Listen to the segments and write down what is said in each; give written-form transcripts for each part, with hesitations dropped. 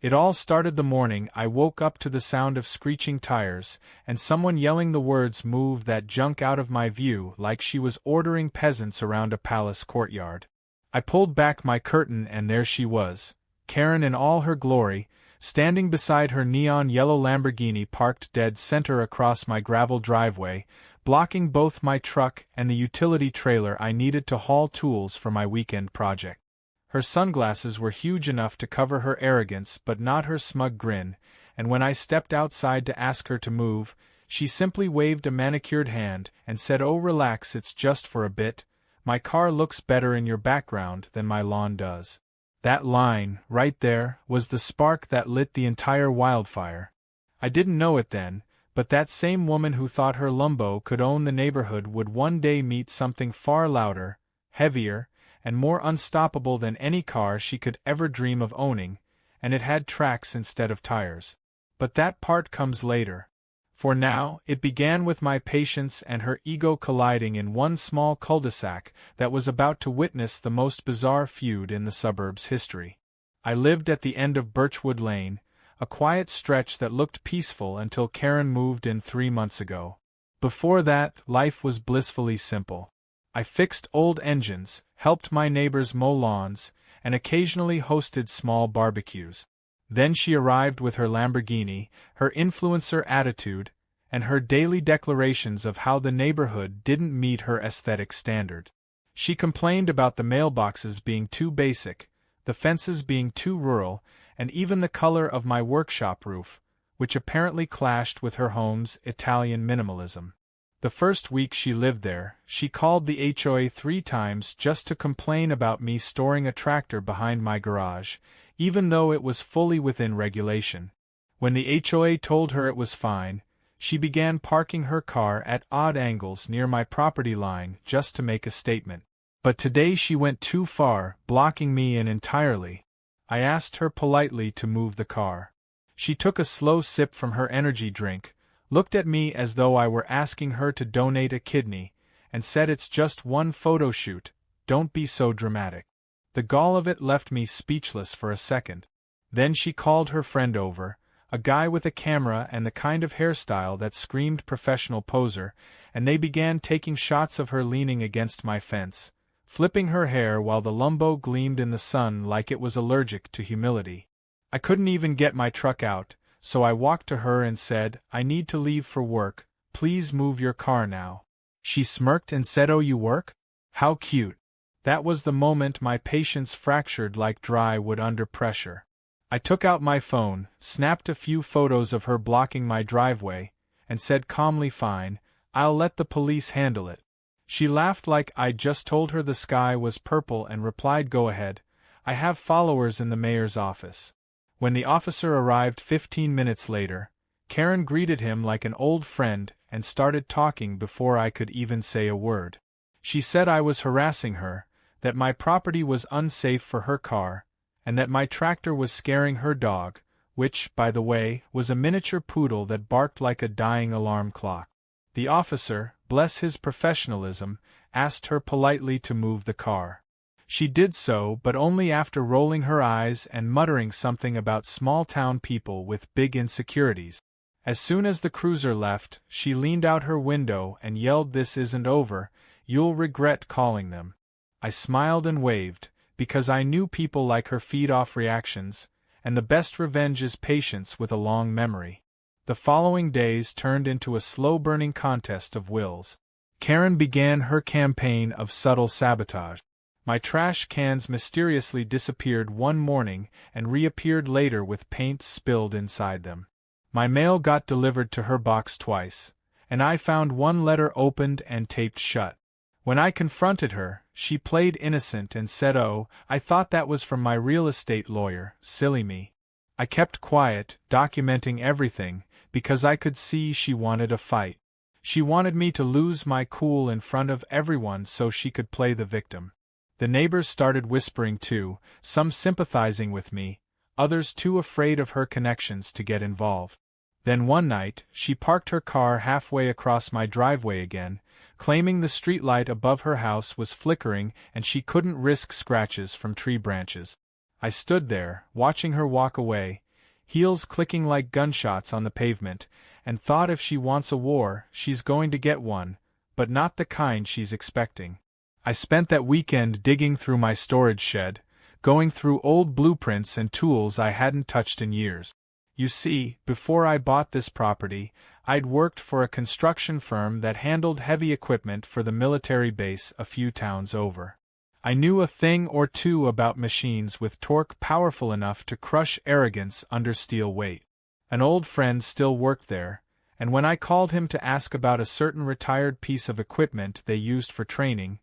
It all started the morning I woke up to the sound of screeching tires, and someone yelling the words "Move that junk out of my view" like she was ordering peasants around a palace courtyard. I pulled back my curtain and there she was, Karen in all her glory, standing beside her neon yellow Lamborghini parked dead center across my gravel driveway, blocking both my truck and the utility trailer I needed to haul tools for my weekend project. Her sunglasses were huge enough to cover her arrogance but not her smug grin, and when I stepped outside to ask her to move, she simply waved a manicured hand and said, "Oh, relax, it's just for a bit. My car looks better in your background than my lawn does." That line, right there, was the spark that lit the entire wildfire. I didn't know it then, but that same woman who thought her Lambo could own the neighborhood would one day meet something far louder, heavier, and more unstoppable than any car she could ever dream of owning, and it had tracks instead of tires. But that part comes later. For now, it began with my patience and her ego colliding in one small cul-de-sac that was about to witness the most bizarre feud in the suburb's history. I lived at the end of Birchwood Lane, a quiet stretch that looked peaceful until Karen moved in 3 months ago. Before that, life was blissfully simple. I fixed old engines, helped my neighbors mow lawns, and occasionally hosted small barbecues. Then she arrived with her Lamborghini, her influencer attitude, and her daily declarations of how the neighborhood didn't meet her aesthetic standard. She complained about the mailboxes being too basic, the fences being too rural, and even the color of my workshop roof, which apparently clashed with her home's Italian minimalism. The first week she lived there, she called the HOA 3 times just to complain about me storing a tractor behind my garage, even though it was fully within regulation. When the HOA told her it was fine, she began parking her car at odd angles near my property line just to make a statement. But today she went too far, blocking me in entirely. I asked her politely to move the car. She took a slow sip from her energy drink, looked at me as though I were asking her to donate a kidney, and said, "It's just one photo shoot, don't be so dramatic." The gall of it left me speechless for a second. Then she called her friend over, a guy with a camera and the kind of hairstyle that screamed professional poser, and they began taking shots of her leaning against my fence, flipping her hair while the Lambo gleamed in the sun like it was allergic to humility. I couldn't even get my truck out, so I walked to her and said, "I need to leave for work, please move your car now." She smirked and said, "Oh, you work? How cute." That was the moment my patience fractured like dry wood under pressure. I took out my phone, snapped a few photos of her blocking my driveway, and said calmly, "Fine, I'll let the police handle it." She laughed like I'd just told her the sky was purple and replied, "Go ahead, I have followers in the mayor's office." When the officer arrived 15 minutes later, Karen greeted him like an old friend and started talking before I could even say a word. She said I was harassing her, that my property was unsafe for her car, and that my tractor was scaring her dog, which, by the way, was a miniature poodle that barked like a dying alarm clock. The officer, bless his professionalism, asked her politely to move the car. She did so, but only after rolling her eyes and muttering something about small-town people with big insecurities. As soon as the cruiser left, she leaned out her window and yelled, "This isn't over, you'll regret calling them." I smiled and waved, because I knew people like her feed off reactions, and the best revenge is patience with a long memory. The following days turned into a slow-burning contest of wills. Karen began her campaign of subtle sabotage. My trash cans mysteriously disappeared one morning and reappeared later with paint spilled inside them. My mail got delivered to her box twice, and I found one letter opened and taped shut. When I confronted her, she played innocent and said, "Oh, I thought that was from my real estate lawyer, silly me." I kept quiet, documenting everything, because I could see she wanted a fight. She wanted me to lose my cool in front of everyone so she could play the victim. The neighbors started whispering too, some sympathizing with me, others too afraid of her connections to get involved. Then one night, she parked her car halfway across my driveway again, claiming the streetlight above her house was flickering and she couldn't risk scratches from tree branches. I stood there, watching her walk away, heels clicking like gunshots on the pavement, and thought if she wants a war, she's going to get one, but not the kind she's expecting. I spent that weekend digging through my storage shed, going through old blueprints and tools I hadn't touched in years. You see, before I bought this property, I'd worked for a construction firm that handled heavy equipment for the military base a few towns over. I knew a thing or two about machines with torque powerful enough to crush arrogance under steel weight. An old friend still worked there, and when I called him to ask about a certain retired piece of equipment they used for training,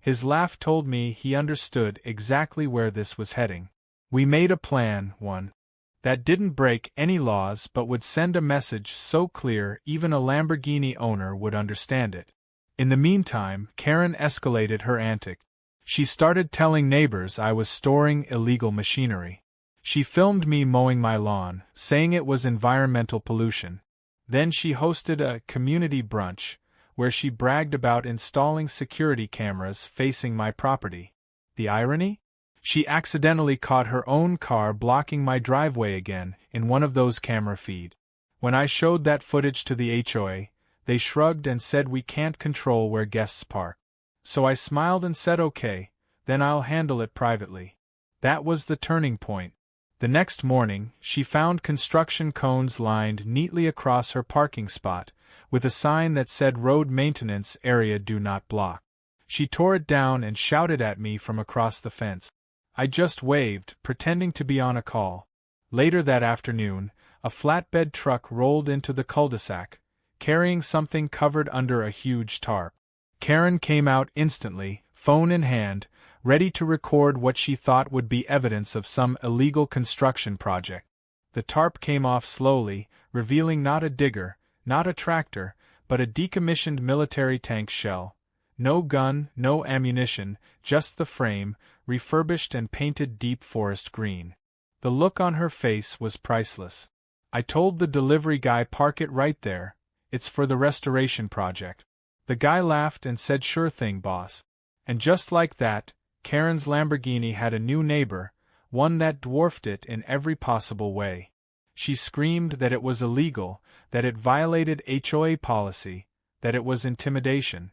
his laugh told me he understood exactly where this was heading. We made a plan, one that didn't break any laws but would send a message so clear even a Lamborghini owner would understand it. In the meantime, Karen escalated her antics. She started telling neighbors I was storing illegal machinery. She filmed me mowing my lawn, saying it was environmental pollution. Then she hosted a community brunch, where she bragged about installing security cameras facing my property. The irony? She accidentally caught her own car blocking my driveway again in one of those camera feeds. When I showed that footage to the HOA, they shrugged and said we can't control where guests park. So I smiled and said okay, then I'll handle it privately. That was the turning point. The next morning, she found construction cones lined neatly across her parking spot, with a sign that said road maintenance area do not block. She tore it down and shouted at me from across the fence. I just waved, pretending to be on a call. Later that afternoon, a flatbed truck rolled into the cul-de-sac, carrying something covered under a huge tarp. Karen came out instantly, phone in hand, ready to record what she thought would be evidence of some illegal construction project. The tarp came off slowly, revealing not a digger, not a tractor, but a decommissioned military tank shell. No gun, no ammunition, just the frame, refurbished and painted deep forest green. The look on her face was priceless. I told the delivery guy park it right there, it's for the restoration project. The guy laughed and said sure thing boss. And just like that, Karen's Lamborghini had a new neighbor, one that dwarfed it in every possible way. She screamed that it was illegal, that it violated HOA policy, that it was intimidation.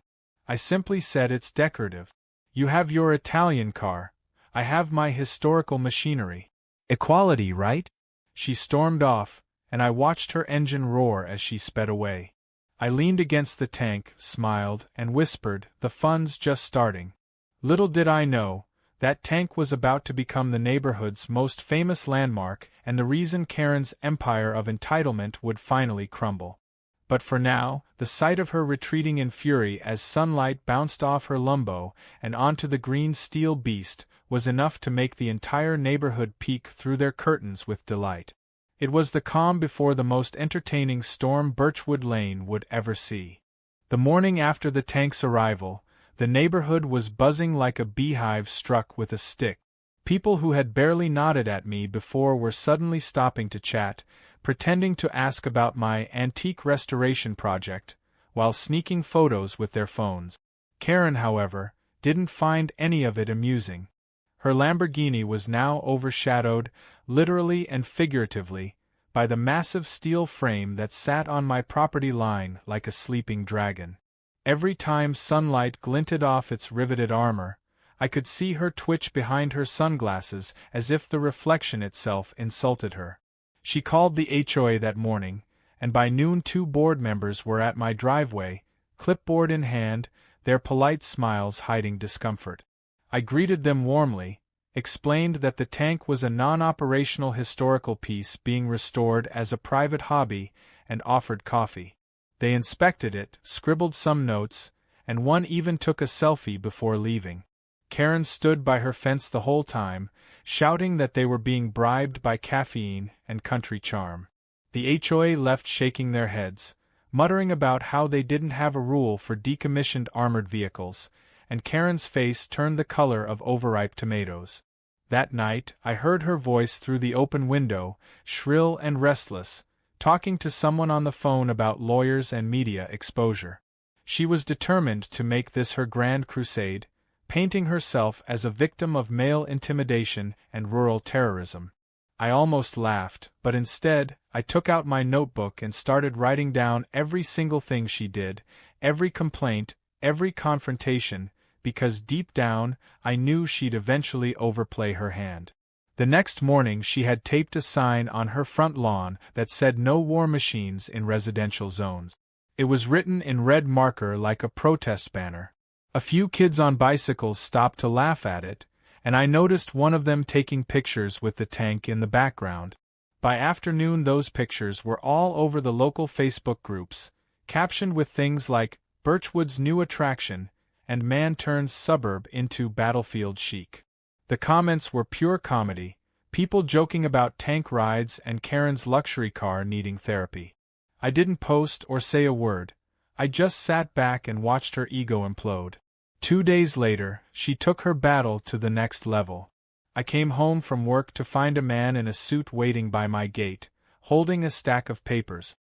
I simply said it's decorative. You have your Italian car, I have my historical machinery. Equality, right? She stormed off, and I watched her engine roar as she sped away. I leaned against the tank, smiled, and whispered, the fun's just starting. Little did I know, that tank was about to become the neighborhood's most famous landmark and the reason Karen's empire of entitlement would finally crumble. But for now, the sight of her retreating in fury as sunlight bounced off her Lambo and onto the green steel beast was enough to make the entire neighborhood peek through their curtains with delight. It was the calm before the most entertaining storm Birchwood Lane would ever see. The morning after the tank's arrival, the neighborhood was buzzing like a beehive struck with a stick. People who had barely nodded at me before were suddenly stopping to chat, pretending to ask about my antique restoration project, while sneaking photos with their phones. Karen, however, didn't find any of it amusing. Her Lamborghini was now overshadowed, literally and figuratively, by the massive steel frame that sat on my property line like a sleeping dragon. Every time sunlight glinted off its riveted armor, I could see her twitch behind her sunglasses as if the reflection itself insulted her. She called the HOA that morning, and by noon 2 board members were at my driveway, clipboard in hand, their polite smiles hiding discomfort. I greeted them warmly, explained that the tank was a non-operational historical piece being restored as a private hobby, and offered coffee. They inspected it, scribbled some notes, and one even took a selfie before leaving. Karen stood by her fence the whole time, shouting that they were being bribed by caffeine and country charm. The HOA left shaking their heads, muttering about how they didn't have a rule for decommissioned armored vehicles, and Karen's face turned the color of overripe tomatoes. That night, I heard her voice through the open window, shrill and restless, talking to someone on the phone about lawyers and media exposure. She was determined to make this her grand crusade, painting herself as a victim of male intimidation and rural terrorism. I almost laughed, but instead, I took out my notebook and started writing down every single thing she did, every complaint, every confrontation, because deep down, I knew she'd eventually overplay her hand. The next morning she had taped a sign on her front lawn that said "No war machines in residential zones." It was written in red marker like a protest banner. A few kids on bicycles stopped to laugh at it, and I noticed one of them taking pictures with the tank in the background. By afternoon those pictures were all over the local Facebook groups, captioned with things like "Birchwood's new attraction" and "Man turns suburb into battlefield chic." The comments were pure comedy, people joking about tank rides and Karen's luxury car needing therapy. I didn't post or say a word, I just sat back and watched her ego implode. 2 days later, she took her battle to the next level. I came home from work to find a man in a suit waiting by my gate, holding a stack of papers.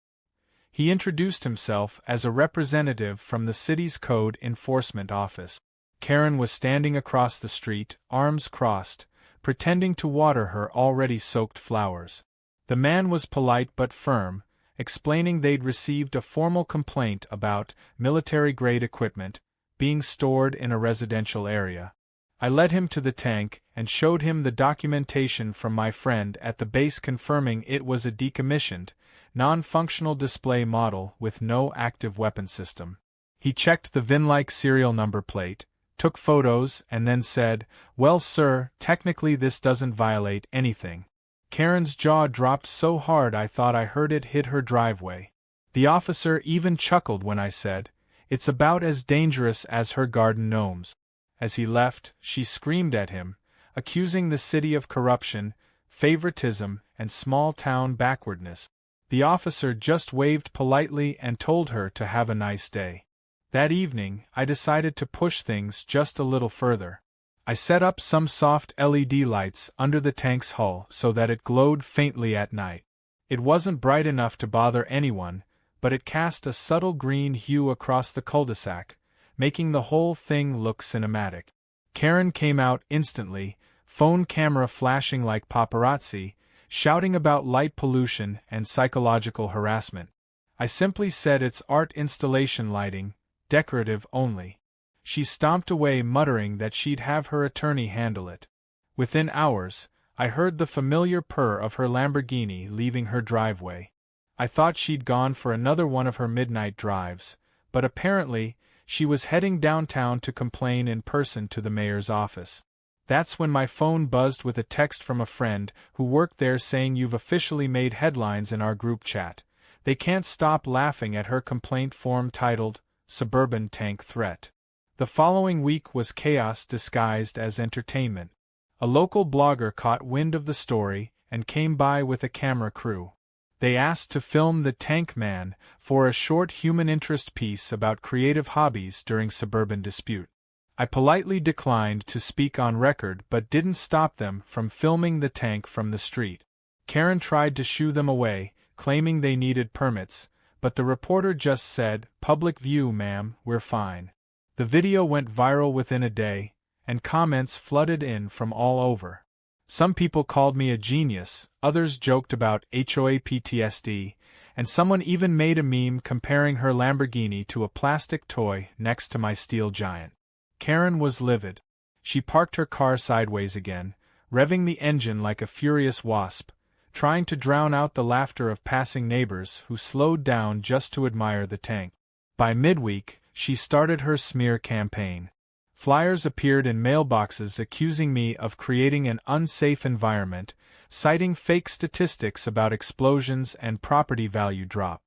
He introduced himself as a representative from the city's code enforcement office. Karen was standing across the street, arms crossed, pretending to water her already soaked flowers. The man was polite but firm, explaining they'd received a formal complaint about military-grade equipment being stored in a residential area. I led him to the tank and showed him the documentation from my friend at the base confirming it was a decommissioned, non-functional display model with no active weapon system. He checked the VIN-like serial number plate, took photos, and then said, "Well, sir, technically this doesn't violate anything." Karen's jaw dropped so hard I thought I heard it hit her driveway. The officer even chuckled when I said, "It's about as dangerous as her garden gnomes." As he left, she screamed at him, accusing the city of corruption, favoritism, and small-town backwardness. The officer just waved politely and told her to have a nice day. That evening, I decided to push things just a little further. I set up some soft LED lights under the tank's hull so that it glowed faintly at night. It wasn't bright enough to bother anyone, but it cast a subtle green hue across the cul-de-sac, making the whole thing look cinematic. Karen came out instantly, phone camera flashing like paparazzi, shouting about light pollution and psychological harassment. I simply said it's art installation lighting, decorative only. She stomped away muttering that she'd have her attorney handle it. Within hours, I heard the familiar purr of her Lamborghini leaving her driveway. I thought she'd gone for another one of her midnight drives, but apparently, she was heading downtown to complain in person to the mayor's office. That's when my phone buzzed with a text from a friend who worked there saying you've officially made headlines in our group chat. They can't stop laughing at her complaint form titled, "Suburban Tank Threat." The following week was chaos disguised as entertainment. A local blogger caught wind of the story and came by with a camera crew. They asked to film the Tank Man for a short human interest piece about creative hobbies during suburban dispute. I politely declined to speak on record but didn't stop them from filming the tank from the street. Karen tried to shoo them away, claiming they needed permits, but the reporter just said, "Public view, ma'am, we're fine." The video went viral within a day, and comments flooded in from all over. Some people called me a genius, others joked about HOA PTSD, and someone even made a meme comparing her Lamborghini to a plastic toy next to my steel giant. Karen was livid. She parked her car sideways again, revving the engine like a furious wasp, trying to drown out the laughter of passing neighbors who slowed down just to admire the tank. By midweek, she started her smear campaign. Flyers appeared in mailboxes accusing me of creating an unsafe environment, citing fake statistics about explosions and property value drop.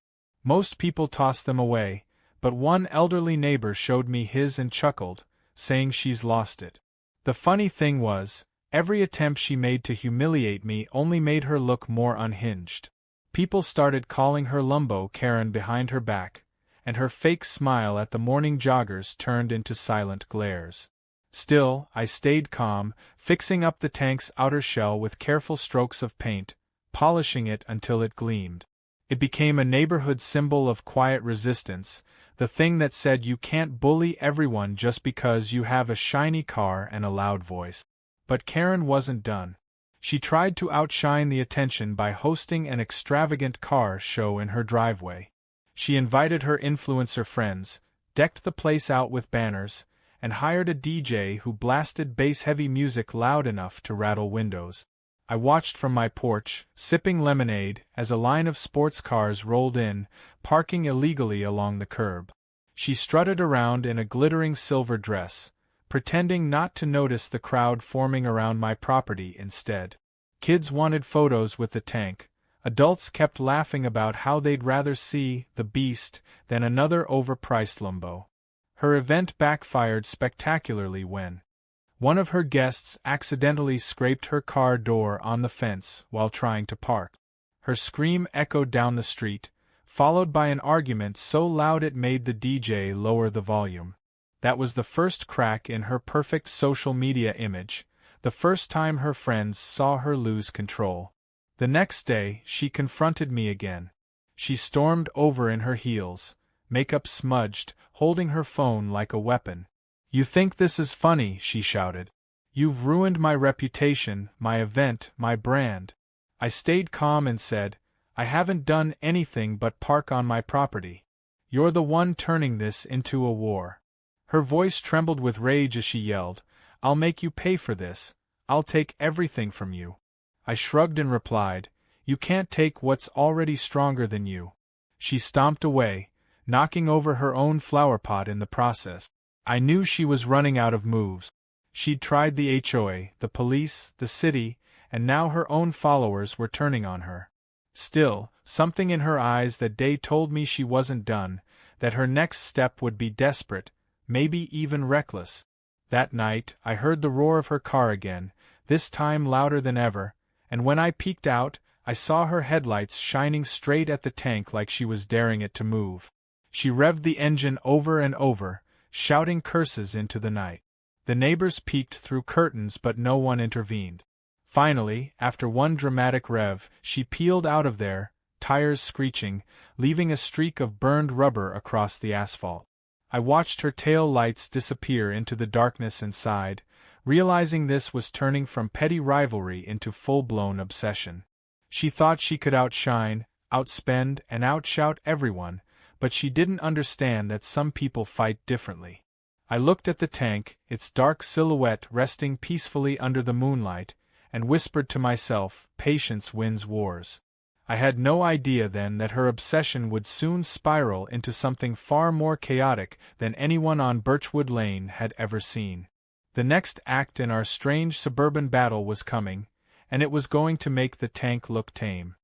Most people tossed them away, but one elderly neighbor showed me his and chuckled, saying she's lost it. The funny thing was, every attempt she made to humiliate me only made her look more unhinged. People started calling her Lambo Karen behind her back, and her fake smile at the morning joggers turned into silent glares. Still, I stayed calm, fixing up the tank's outer shell with careful strokes of paint, polishing it until it gleamed. It became a neighborhood symbol of quiet resistance, the thing that said you can't bully everyone just because you have a shiny car and a loud voice. But Karen wasn't done. She tried to outshine the attention by hosting an extravagant car show in her driveway. She invited her influencer friends, decked the place out with banners, and hired a DJ who blasted bass-heavy music loud enough to rattle windows. I watched from my porch, sipping lemonade, as a line of sports cars rolled in, parking illegally along the curb. She strutted around in a glittering silver dress, pretending not to notice the crowd forming around my property instead. Kids wanted photos with the tank. Adults kept laughing about how they'd rather see the beast than another overpriced Lambo. Her event backfired spectacularly when one of her guests accidentally scraped her car door on the fence while trying to park. Her scream echoed down the street, followed by an argument so loud it made the DJ lower the volume. That was the first crack in her perfect social media image, the first time her friends saw her lose control. The next day, she confronted me again. She stormed over in her heels, makeup smudged, holding her phone like a weapon. "You think this is funny," she shouted. "You've ruined my reputation, my event, my brand." I stayed calm and said, "I haven't done anything but park on my property. You're the one turning this into a war." Her voice trembled with rage as she yelled, "I'll make you pay for this. I'll take everything from you." I shrugged and replied, "You can't take what's already stronger than you." She stomped away, knocking over her own flower pot in the process. I knew she was running out of moves. She'd tried the HOA, the police, the city, and now her own followers were turning on her. Still, something in her eyes that day told me she wasn't done, that her next step would be desperate, maybe even reckless. That night, I heard the roar of her car again, this time louder than ever, and when I peeked out, I saw her headlights shining straight at the tank like she was daring it to move. She revved the engine over and over, shouting curses into the night. The neighbors peeked through curtains but no one intervened. Finally, after one dramatic rev, she peeled out of there, tires screeching, leaving a streak of burned rubber across the asphalt. I watched her tail lights disappear into the darkness and sighed, realizing this was turning from petty rivalry into full-blown obsession. She thought she could outshine, outspend, and outshout everyone, but she didn't understand that some people fight differently. I looked at the tank, its dark silhouette resting peacefully under the moonlight, and whispered to myself, "Patience wins wars." I had no idea then that her obsession would soon spiral into something far more chaotic than anyone on Birchwood Lane had ever seen. The next act in our strange suburban battle was coming, and it was going to make the tank look tame.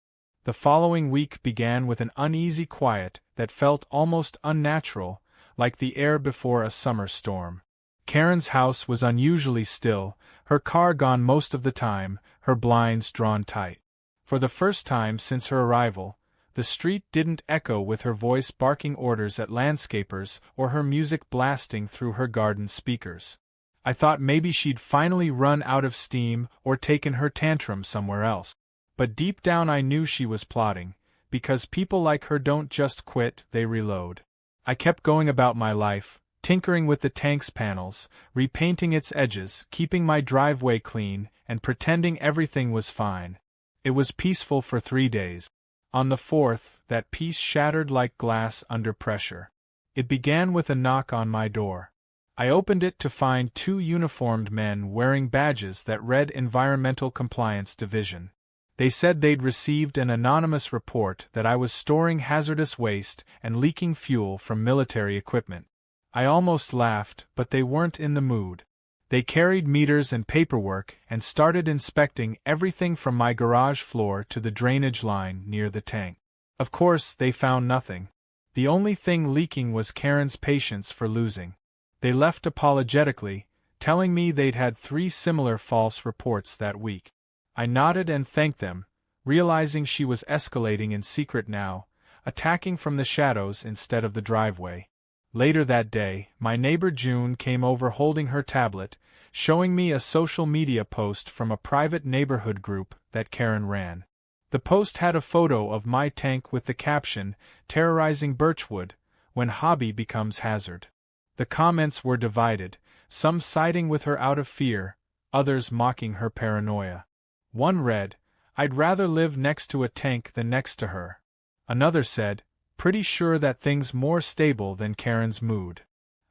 The following week began with an uneasy quiet that felt almost unnatural, like the air before a summer storm. Karen's house was unusually still, her car gone most of the time, her blinds drawn tight. For the first time since her arrival, the street didn't echo with her voice barking orders at landscapers or her music blasting through her garden speakers. I thought maybe she'd finally run out of steam or taken her tantrum somewhere else. But deep down I knew she was plotting, because people like her don't just quit, they reload. I kept going about my life, tinkering with the tank's panels, repainting its edges, keeping my driveway clean, and pretending everything was fine. It was peaceful for 3 days. On the fourth, that peace shattered like glass under pressure. It began with a knock on my door. I opened it to find 2 uniformed men wearing badges that read Environmental Compliance Division. They said they'd received an anonymous report that I was storing hazardous waste and leaking fuel from military equipment. I almost laughed, but they weren't in the mood. They carried meters and paperwork and started inspecting everything from my garage floor to the drainage line near the tank. Of course, they found nothing. The only thing leaking was Karen's patience for losing. They left apologetically, telling me they'd had 3 similar false reports that week. I nodded and thanked them, realizing she was escalating in secret now, attacking from the shadows instead of the driveway. Later that day, my neighbor June came over holding her tablet, showing me a social media post from a private neighborhood group that Karen ran. The post had a photo of my tank with the caption, "Terrorizing Birchwood, when hobby becomes hazard." The comments were divided, some siding with her out of fear, others mocking her paranoia. One read, "I'd rather live next to a tank than next to her." Another said, "Pretty sure that thing's more stable than Karen's mood."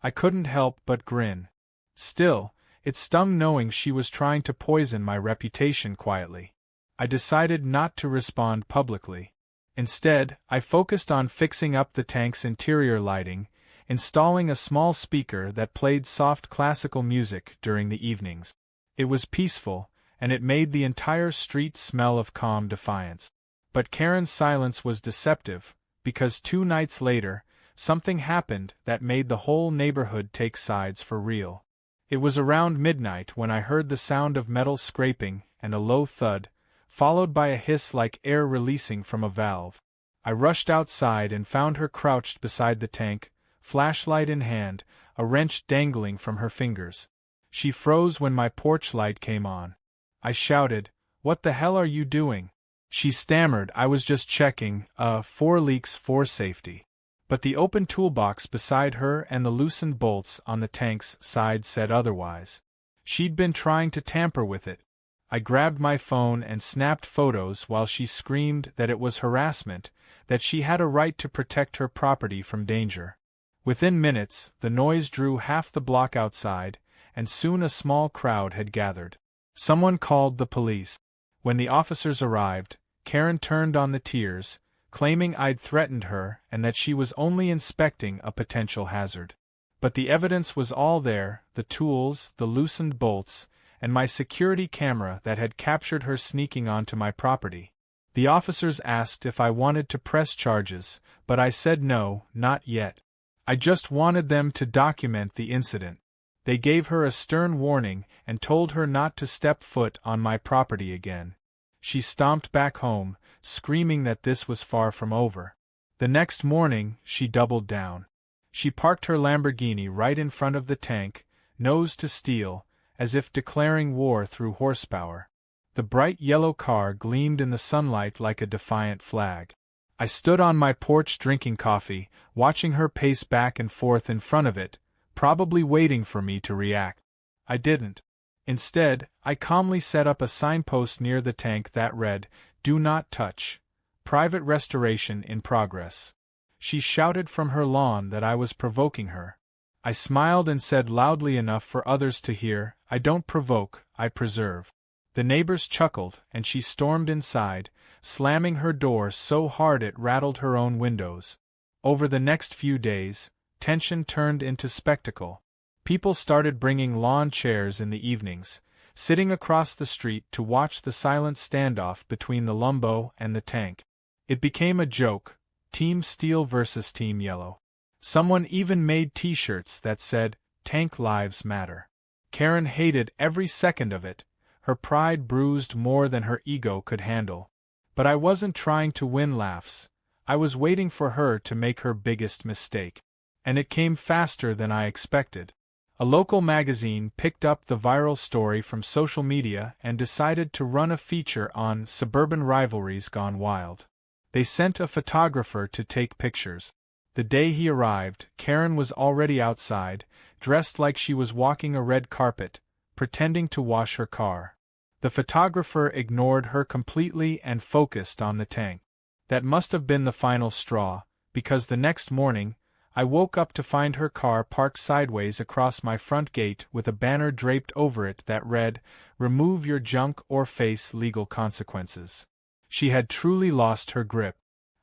I couldn't help but grin. Still, it stung knowing she was trying to poison my reputation quietly. I decided not to respond publicly. Instead, I focused on fixing up the tank's interior lighting, installing a small speaker that played soft classical music during the evenings. It was peaceful, and it made the entire street smell of calm defiance. But Karen's silence was deceptive, because 2 nights later, something happened that made the whole neighborhood take sides for real. It was around midnight when I heard the sound of metal scraping and a low thud, followed by a hiss like air releasing from a valve. I rushed outside and found her crouched beside the tank, flashlight in hand, a wrench dangling from her fingers. She froze when my porch light came on. I shouted, "What the hell are you doing?" She stammered, "I was just checking, for leaks for safety." But the open toolbox beside her and the loosened bolts on the tank's side said otherwise. She'd been trying to tamper with it. I grabbed my phone and snapped photos while she screamed that it was harassment, that she had a right to protect her property from danger. Within minutes, the noise drew half the block outside, and soon a small crowd had gathered. Someone called the police. When the officers arrived, Karen turned on the tears, claiming I'd threatened her and that she was only inspecting a potential hazard. But the evidence was all there, the tools, the loosened bolts, and my security camera that had captured her sneaking onto my property. The officers asked if I wanted to press charges, but I said no, not yet. I just wanted them to document the incident. They gave her a stern warning and told her not to step foot on my property again. She stomped back home, screaming that this was far from over. The next morning, she doubled down. She parked her Lamborghini right in front of the tank, nose to steel, as if declaring war through horsepower. The bright yellow car gleamed in the sunlight like a defiant flag. I stood on my porch drinking coffee, watching her pace back and forth in front of it, probably waiting for me to react. I didn't. Instead, I calmly set up a signpost near the tank that read, "Do not touch. Private restoration in progress." She shouted from her lawn that I was provoking her. I smiled and said loudly enough for others to hear, "I don't provoke, I preserve." The neighbors chuckled, and she stormed inside, slamming her door so hard it rattled her own windows. Over the next few days, tension turned into spectacle. People started bringing lawn chairs in the evenings, sitting across the street to watch the silent standoff between the Lambo and the tank. It became a joke, Team Steel versus Team Yellow. Someone even made t-shirts that said, "Tank Lives Matter." Karen hated every second of it, her pride bruised more than her ego could handle. But I wasn't trying to win laughs. I was waiting for her to make her biggest mistake. And it came faster than I expected. A local magazine picked up the viral story from social media and decided to run a feature on suburban rivalries gone wild. They sent a photographer to take pictures. The day he arrived, Karen was already outside, dressed like she was walking a red carpet, pretending to wash her car. The photographer ignored her completely and focused on the tank. That must have been the final straw, because the next morning, I woke up to find her car parked sideways across my front gate with a banner draped over it that read, "Remove your junk or face legal consequences." She had truly lost her grip.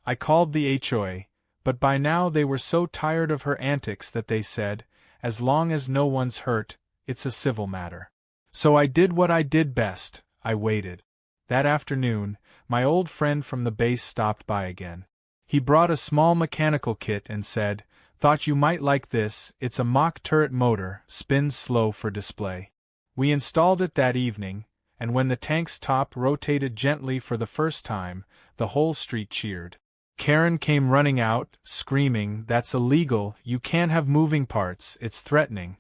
I called the HOA, but by now they were so tired of her antics that they said, "As long as no one's hurt, it's a civil matter." So I did what I did best, I waited. That afternoon, my old friend from the base stopped by again. He brought a small mechanical kit and said, "Thought you might like this, it's a mock turret motor, spins slow for display." We installed it that evening, and when the tank's top rotated gently for the first time, the whole street cheered. Karen came running out, screaming, "That's illegal, you can't have moving parts, it's threatening."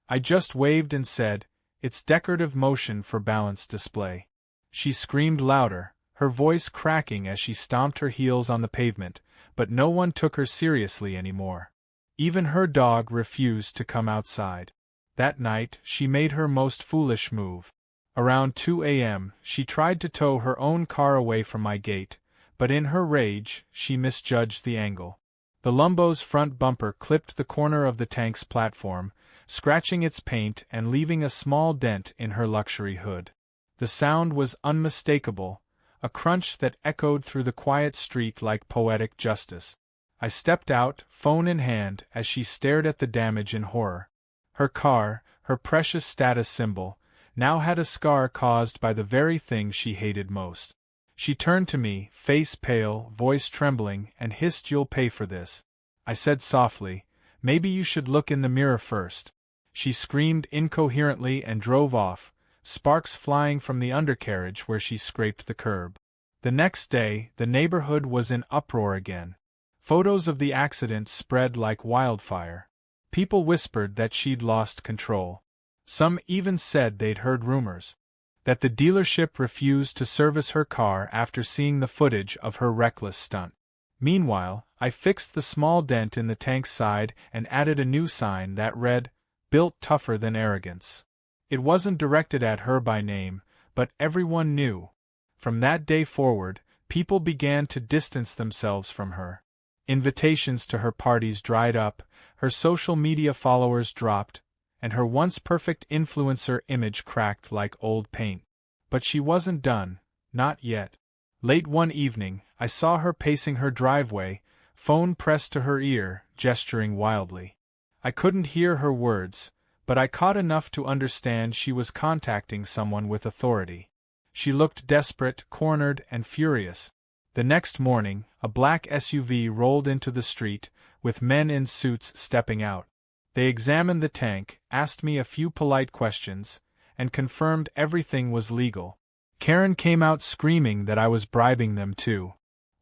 I just waved and said, "It's decorative motion for balance display." She screamed louder, her voice cracking as she stomped her heels on the pavement, but no one took her seriously anymore. Even her dog refused to come outside. That night, she made her most foolish move. Around 2 a.m., she tried to tow her own car away from my gate, but in her rage, she misjudged the angle. The Lambo's front bumper clipped the corner of the tank's platform, scratching its paint and leaving a small dent in her luxury hood. The sound was unmistakable, a crunch that echoed through the quiet street like poetic justice. I stepped out, phone in hand, as she stared at the damage in horror. Her car, her precious status symbol, now had a scar caused by the very thing she hated most. She turned to me, face pale, voice trembling, and hissed, "You'll pay for this." I said softly, "Maybe you should look in the mirror first." She screamed incoherently and drove off, sparks flying from the undercarriage where she scraped the curb. The next day, the neighborhood was in uproar again. Photos of the accident spread like wildfire. People whispered that she'd lost control. Some even said they'd heard rumors that the dealership refused to service her car after seeing the footage of her reckless stunt. Meanwhile, I fixed the small dent in the tank's side and added a new sign that read, "Built tougher than arrogance." It wasn't directed at her by name, but everyone knew. From that day forward, people began to distance themselves from her. Invitations to her parties dried up, her social media followers dropped, and her once perfect influencer image cracked like old paint. But she wasn't done, not yet. Late one evening, I saw her pacing her driveway, phone pressed to her ear, gesturing wildly. I couldn't hear her words, but I caught enough to understand she was contacting someone with authority. She looked desperate, cornered, and furious. The next morning, a black SUV rolled into the street, with men in suits stepping out. They examined the tank, asked me a few polite questions, and confirmed everything was legal. Karen came out screaming that I was bribing them too.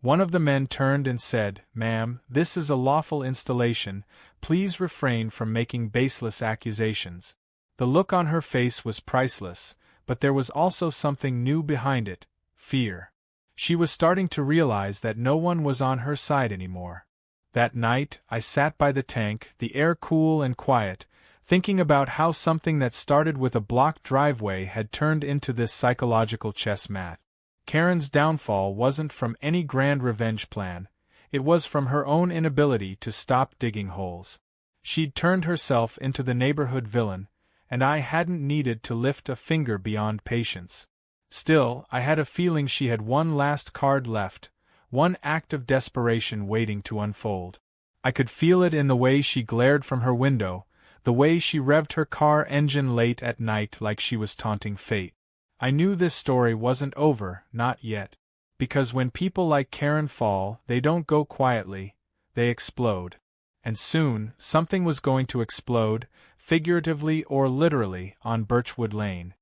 One of the men turned and said, "Ma'am, this is a lawful installation, please refrain from making baseless accusations." The look on her face was priceless, but there was also something new behind it, fear. She was starting to realize that no one was on her side anymore. That night, I sat by the tank, the air cool and quiet, thinking about how something that started with a blocked driveway had turned into this psychological chess mat. Karen's downfall wasn't from any grand revenge plan, it was from her own inability to stop digging holes. She'd turned herself into the neighborhood villain, and I hadn't needed to lift a finger beyond patience. Still, I had a feeling she had one last card left, one act of desperation waiting to unfold. I could feel it in the way she glared from her window, the way she revved her car engine late at night like she was taunting fate. I knew this story wasn't over, not yet. Because when people like Karen fall, they don't go quietly, they explode. And soon, something was going to explode, figuratively or literally, on Birchwood Lane.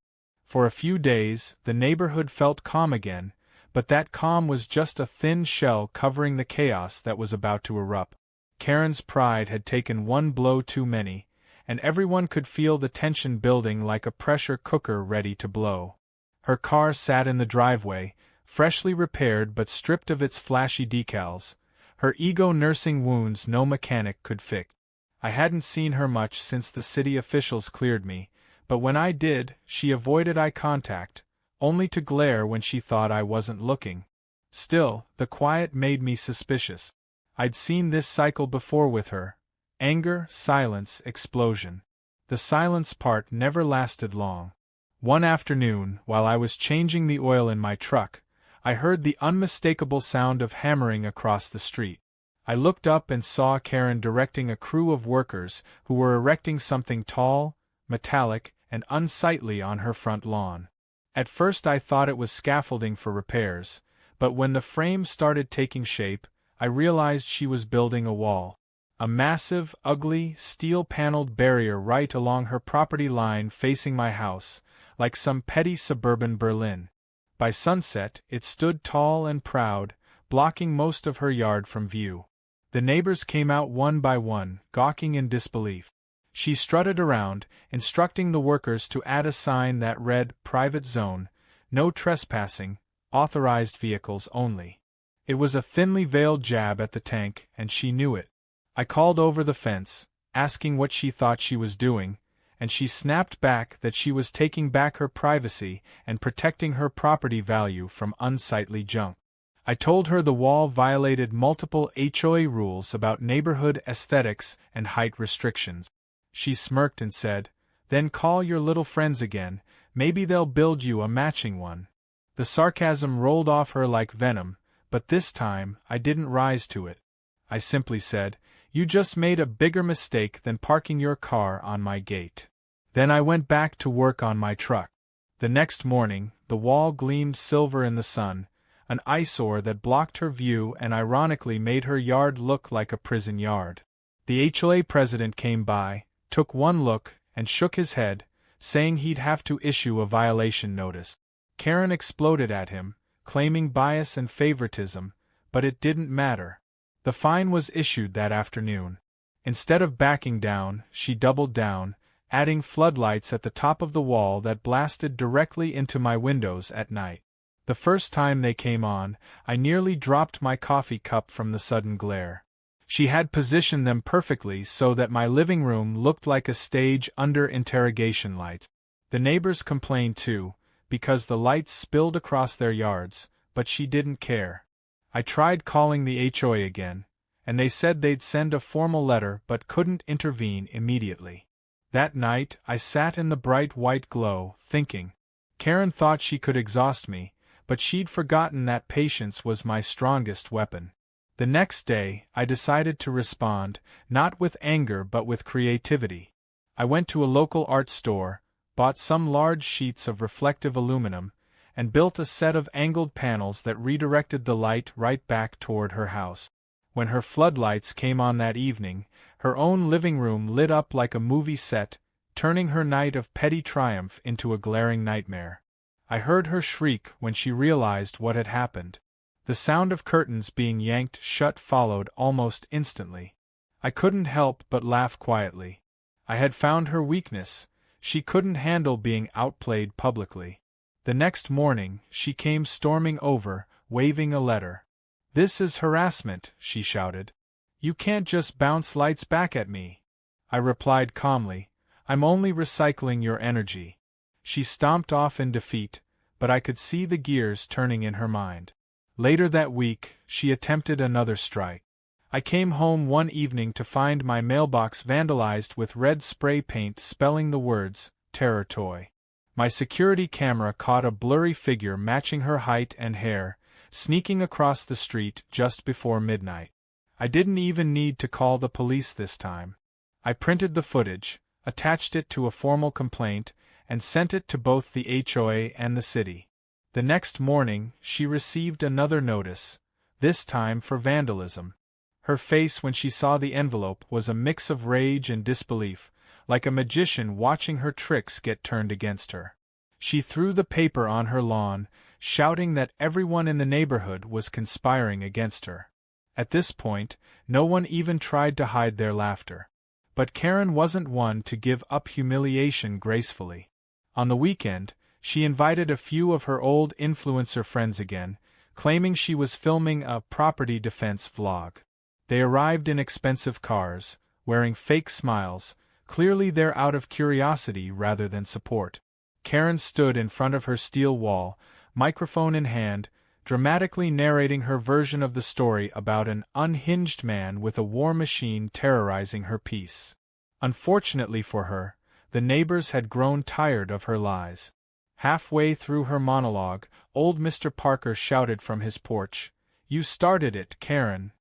For a few days, the neighborhood felt calm again, but that calm was just a thin shell covering the chaos that was about to erupt. Karen's pride had taken one blow too many, and everyone could feel the tension building like a pressure cooker ready to blow. Her car sat in the driveway, freshly repaired but stripped of its flashy decals, her ego nursing wounds no mechanic could fix. I hadn't seen her much since the city officials cleared me, but when I did, she avoided eye contact, only to glare when she thought I wasn't looking. Still, the quiet made me suspicious. I'd seen this cycle before with her. Anger, silence, explosion. The silence part never lasted long. One afternoon, while I was changing the oil in my truck, I heard the unmistakable sound of hammering across the street. I looked up and saw Karen directing a crew of workers who were erecting something tall, metallic, and unsightly on her front lawn. At first I thought it was scaffolding for repairs, but when the frame started taking shape, I realized she was building a wall. A massive, ugly, steel-paneled barrier right along her property line facing my house, like some petty suburban Berlin. By sunset, it stood tall and proud, blocking most of her yard from view. The neighbors came out one by one, gawking in disbelief. She strutted around, instructing the workers to add a sign that read, "Private Zone, no trespassing, authorized vehicles only." It was a thinly veiled jab at the tank, and she knew it. I called over the fence, asking what she thought she was doing, and she snapped back that she was taking back her privacy and protecting her property value from unsightly junk. I told her the wall violated multiple HOA rules about neighborhood aesthetics and height restrictions. She smirked and said, "Then call your little friends again, maybe they'll build you a matching one." The sarcasm rolled off her like venom, but this time I didn't rise to it. I simply said, "You just made a bigger mistake than parking your car on my gate." Then I went back to work on my truck. The next morning, the wall gleamed silver in the sun, an eyesore that blocked her view and ironically made her yard look like a prison yard. The HOA president came by, took one look, and shook his head, saying he'd have to issue a violation notice. Karen exploded at him, claiming bias and favoritism, but it didn't matter. The fine was issued that afternoon. Instead of backing down, she doubled down, adding floodlights at the top of the wall that blasted directly into my windows at night. The first time they came on, I nearly dropped my coffee cup from the sudden glare. She had positioned them perfectly so that my living room looked like a stage under interrogation lights. The neighbors complained too, because the lights spilled across their yards, but she didn't care. I tried calling the HOA again, and they said they'd send a formal letter but couldn't intervene immediately. That night, I sat in the bright white glow, thinking. Karen thought she could exhaust me, but she'd forgotten that patience was my strongest weapon. The next day, I decided to respond, not with anger but with creativity. I went to a local art store, bought some large sheets of reflective aluminum, and built a set of angled panels that redirected the light right back toward her house. When her floodlights came on that evening, her own living room lit up like a movie set, turning her night of petty triumph into a glaring nightmare. I heard her shriek when she realized what had happened. The sound of curtains being yanked shut followed almost instantly. I couldn't help but laugh quietly. I had found her weakness. She couldn't handle being outplayed publicly. The next morning, she came storming over, waving a letter. "This is harassment," she shouted. "You can't just bounce lights back at me." I replied calmly, "I'm only recycling your energy." She stomped off in defeat, but I could see the gears turning in her mind. Later that week, she attempted another strike. I came home one evening to find my mailbox vandalized with red spray paint spelling the words, "Terror Toy." My security camera caught a blurry figure matching her height and hair, sneaking across the street just before midnight. I didn't even need to call the police this time. I printed the footage, attached it to a formal complaint, and sent it to both the HOA and the city. The next morning, she received another notice, this time for vandalism. Her face when she saw the envelope was a mix of rage and disbelief, like a magician watching her tricks get turned against her. She threw the paper on her lawn, shouting that everyone in the neighborhood was conspiring against her. At this point, no one even tried to hide their laughter. But Karen wasn't one to give up humiliation gracefully. On the weekend, she invited a few of her old influencer friends again, claiming she was filming a property defense vlog. They arrived in expensive cars, wearing fake smiles, clearly they're out of curiosity rather than support. Karen stood in front of her steel wall, microphone in hand, dramatically narrating her version of the story about an unhinged man with a war machine terrorizing her peace. Unfortunately for her, the neighbors had grown tired of her lies. Halfway through her monologue, old Mr. Parker shouted from his porch, "You started it, Karen."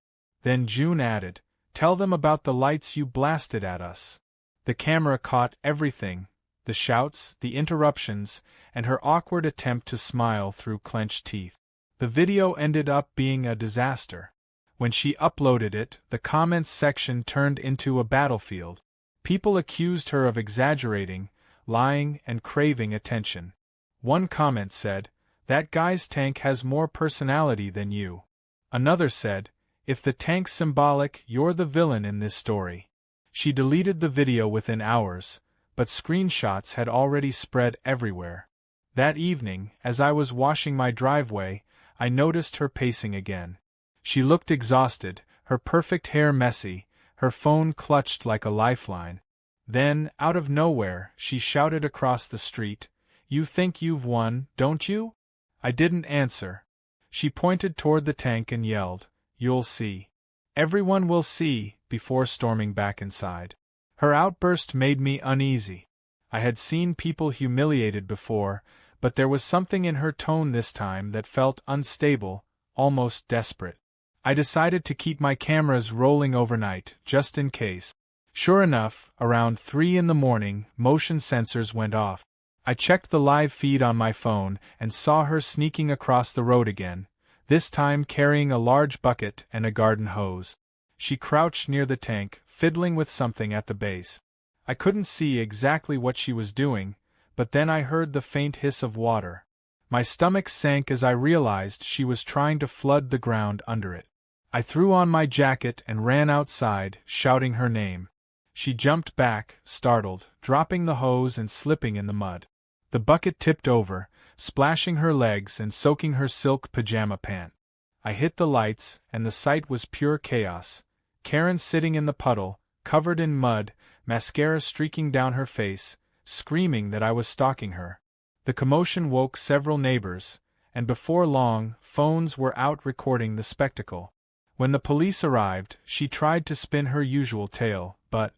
Then June added, "Tell them about the lights you blasted at us." The camera caught everything, the shouts, the interruptions, and her awkward attempt to smile through clenched teeth. The video ended up being a disaster. When she uploaded it, the comments section turned into a battlefield. People accused her of exaggerating, lying, and craving attention. One comment said, "That guy's tank has more personality than you." Another said, "If the tank's symbolic, you're the villain in this story." She deleted the video within hours, but screenshots had already spread everywhere. That evening, as I was washing my driveway, I noticed her pacing again. She looked exhausted, her perfect hair messy, her phone clutched like a lifeline. Then, out of nowhere, she shouted across the street, "You think you've won, don't you?" I didn't answer. She pointed toward the tank and yelled, "You'll see. Everyone will see," before storming back inside. Her outburst made me uneasy. I had seen people humiliated before, but there was something in her tone this time that felt unstable, almost desperate. I decided to keep my cameras rolling overnight, just in case. Sure enough, around 3 in the morning, motion sensors went off. I checked the live feed on my phone and saw her sneaking across the road again, this time carrying a large bucket and a garden hose. She crouched near the tank, fiddling with something at the base. I couldn't see exactly what she was doing, but then I heard the faint hiss of water. My stomach sank as I realized she was trying to flood the ground under it. I threw on my jacket and ran outside, shouting her name. She jumped back, startled, dropping the hose and slipping in the mud. The bucket tipped over, splashing her legs and soaking her silk pajama pant. I hit the lights, and the sight was pure chaos. Karen sitting in the puddle, covered in mud, mascara streaking down her face, screaming that I was stalking her. The commotion woke several neighbors, and before long, phones were out recording the spectacle. When the police arrived, she tried to spin her usual tale, but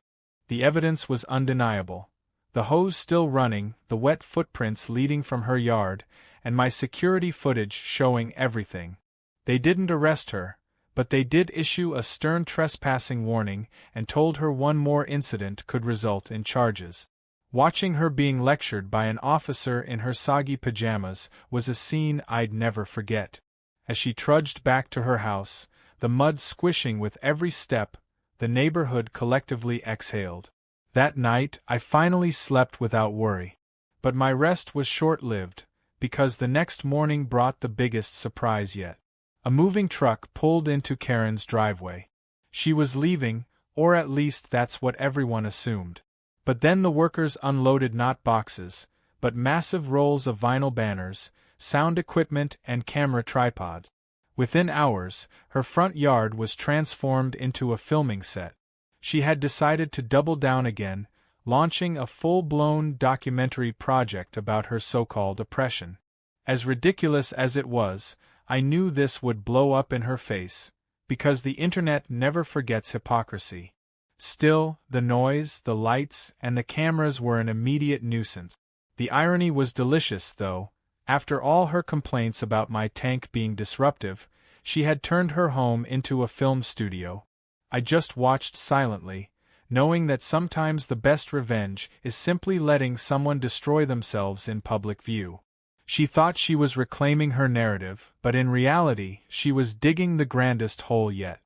the evidence was undeniable. The hose still running, the wet footprints leading from her yard, and my security footage showing everything. They didn't arrest her, but they did issue a stern trespassing warning and told her one more incident could result in charges. Watching her being lectured by an officer in her soggy pajamas was a scene I'd never forget. As she trudged back to her house, the mud squishing with every step, the neighborhood collectively exhaled. That night, I finally slept without worry. But my rest was short-lived, because the next morning brought the biggest surprise yet. A moving truck pulled into Karen's driveway. She was leaving, or at least that's what everyone assumed. But then the workers unloaded not boxes, but massive rolls of vinyl banners, sound equipment and camera tripods. Within hours, her front yard was transformed into a filming set. She had decided to double down again, launching a full-blown documentary project about her so-called oppression. As ridiculous as it was, I knew this would blow up in her face, because the internet never forgets hypocrisy. Still, the noise, the lights, and the cameras were an immediate nuisance. The irony was delicious, though. After all her complaints about my tank being disruptive, she had turned her home into a film studio. I just watched silently, knowing that sometimes the best revenge is simply letting someone destroy themselves in public view. She thought she was reclaiming her narrative, but in reality, she was digging the grandest hole yet.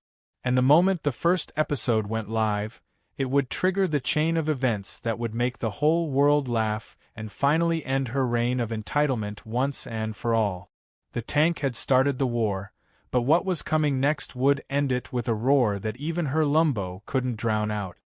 And the moment the first episode went live, it would trigger the chain of events that would make the whole world laugh and finally end her reign of entitlement once and for all. The tank had started the war, but what was coming next would end it with a roar that even her Lambo couldn't drown out.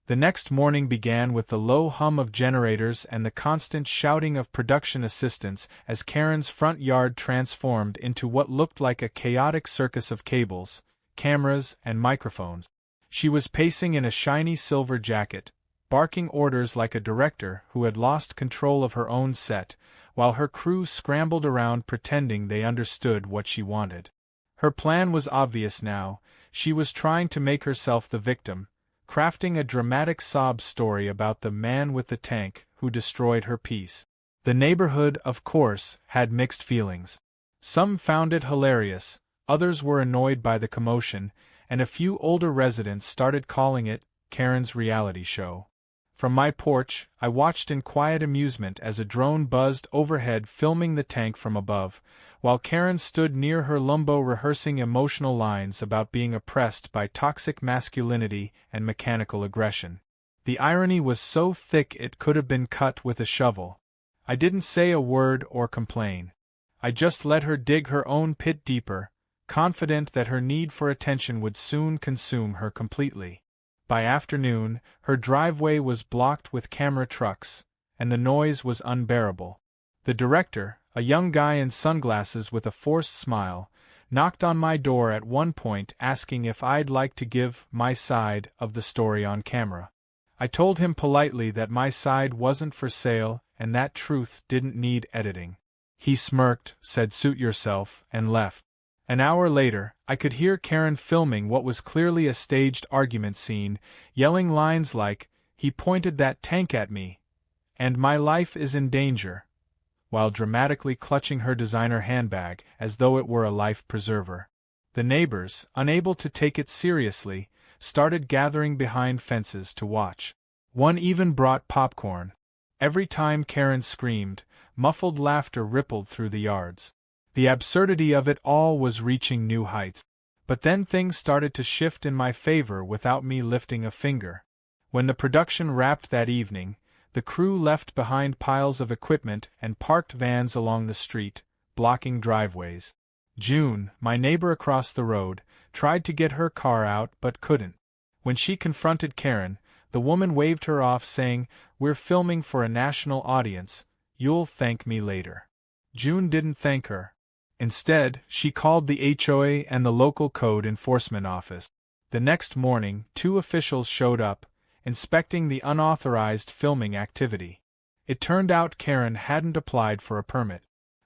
The next morning began with the low hum of generators and the constant shouting of production assistants as Karen's front yard transformed into what looked like a chaotic circus of cables, cameras, and microphones. She was pacing in a shiny silver jacket, barking orders like a director who had lost control of her own set, while her crew scrambled around pretending they understood what she wanted. Her plan was obvious now. She was trying to make herself the victim, crafting a dramatic sob story about the man with the tank who destroyed her peace. The neighborhood, of course, had mixed feelings. Some found it hilarious, others were annoyed by the commotion, and a few older residents started calling it Karen's reality show. From my porch, I watched in quiet amusement as a drone buzzed overhead filming the tank from above, while Karen stood near her Lambo rehearsing emotional lines about being oppressed by toxic masculinity and mechanical aggression. The irony was so thick it could have been cut with a shovel. I didn't say a word or complain. I just let her dig her own pit deeper, confident that her need for attention would soon consume her completely. By afternoon, her driveway was blocked with camera trucks, and the noise was unbearable. The director, a young guy in sunglasses with a forced smile, knocked on my door at one point asking if I'd like to give my side of the story on camera. I told him politely that my side wasn't for sale and that truth didn't need editing. He smirked, said suit yourself, and left. An hour later, I could hear Karen filming what was clearly a staged argument scene, yelling lines like, "He pointed that tank at me," and "My life is in danger," while dramatically clutching her designer handbag as though it were a life preserver. The neighbors, unable to take it seriously, started gathering behind fences to watch. One even brought popcorn. Every time Karen screamed, muffled laughter rippled through the yards. The absurdity of it all was reaching new heights. But then things started to shift in my favor without me lifting a finger. When the production wrapped that evening, the crew left behind piles of equipment and parked vans along the street, blocking driveways. June, my neighbor across the road, tried to get her car out but couldn't. When she confronted Karen, the woman waved her off saying, "We're filming for a national audience, you'll thank me later." June didn't thank her. Instead, she called the HOA and the local code enforcement office. The next morning, 2 officials showed up, inspecting the unauthorized filming activity. It turned out Karen hadn't applied for a permit.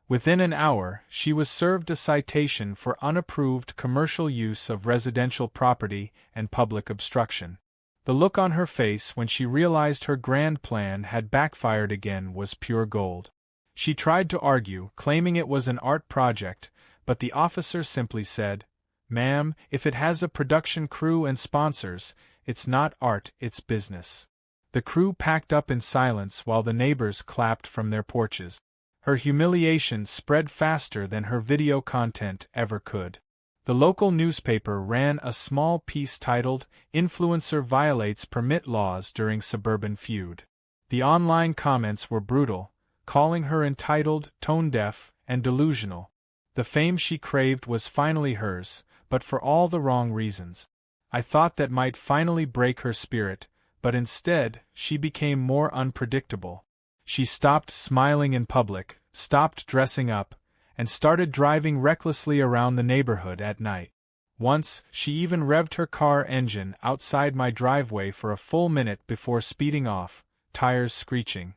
Within an hour, she was served a citation for unapproved commercial use of residential property and public obstruction. The look on her face when she realized her grand plan had backfired again was pure gold. She tried to argue, claiming it was an art project, but the officer simply said, "Ma'am, if it has a production crew and sponsors, it's not art, it's business." The crew packed up in silence while the neighbors clapped from their porches. Her humiliation spread faster than her video content ever could. The local newspaper ran a small piece titled, "Influencer Violates Permit Laws During Suburban Feud." The online comments were brutal, calling her entitled, tone-deaf, and delusional. The fame she craved was finally hers, but for all the wrong reasons. I thought that might finally break her spirit, but instead, she became more unpredictable. She stopped smiling in public, stopped dressing up, and started driving recklessly around the neighborhood at night. Once, she even revved her car engine outside my driveway for a full minute before speeding off, tires screeching.